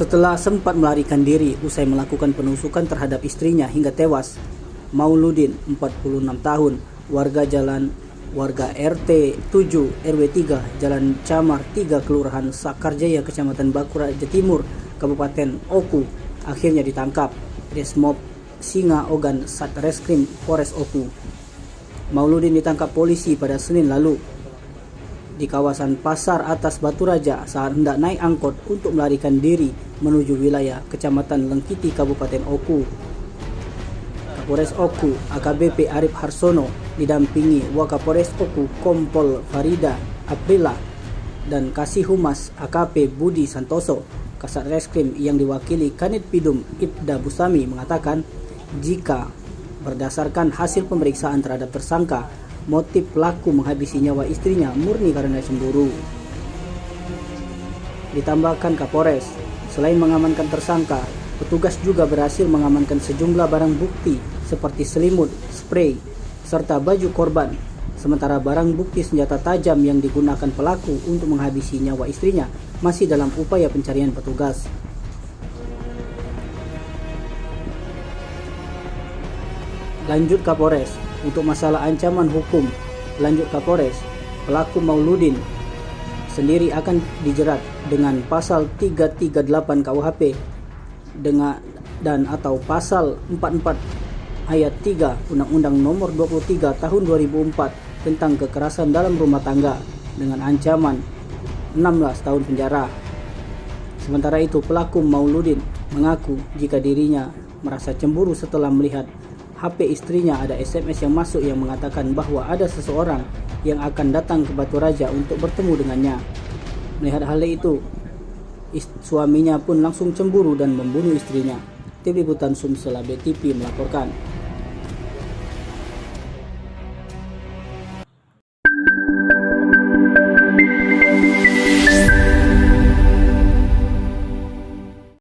Setelah sempat melarikan diri usai melakukan penusukan terhadap istrinya hingga tewas, Mauludin, 46 tahun, warga RT 7 RW 3 Jalan Camar 3 Kelurahan Sakarjaya Kecamatan Bakuraja Timur Kabupaten Oku akhirnya ditangkap Resmob Singa Ogan Satreskrim Polres Oku. Mauludin ditangkap polisi pada Senin lalu di kawasan Pasar Atas Baturaja saat hendak naik angkot untuk melarikan diri menuju wilayah Kecamatan Lengkiti Kabupaten Oku. Kapolres Oku AKBP Arif Harsono didampingi Wakapolres Oku Kompol Farida Aprila dan Kasih Humas AKP Budi Santoso. Kasat Reskrim yang diwakili Kanit Pidum Ibda Busami mengatakan jika berdasarkan hasil pemeriksaan terhadap tersangka, motif pelaku menghabisi nyawa istrinya murni karena cemburu. Ditambahkan Kapolres, selain mengamankan tersangka, petugas juga berhasil mengamankan sejumlah barang bukti seperti selimut, spray, serta baju korban. Sementara barang bukti senjata tajam yang digunakan pelaku untuk menghabisi nyawa istrinya masih dalam upaya pencarian petugas. Lanjut Kapolres, untuk masalah ancaman hukum, lanjut Kapolres, pelaku Mauludin sendiri akan dijerat dengan pasal 338 KUHP dan atau pasal 44 ayat 3 Undang-Undang Nomor 23 Tahun 2004 tentang kekerasan dalam rumah tangga dengan ancaman 16 tahun penjara. Sementara itu, pelaku Mauludin mengaku jika dirinya merasa cemburu setelah melihat HP istrinya ada SMS yang masuk yang mengatakan bahwa ada seseorang yang akan datang ke Baturaja untuk bertemu dengannya. Melihat hal itu, suaminya pun langsung cemburu dan membunuh istrinya. Tim Liputan Sumsel ABTV melaporkan.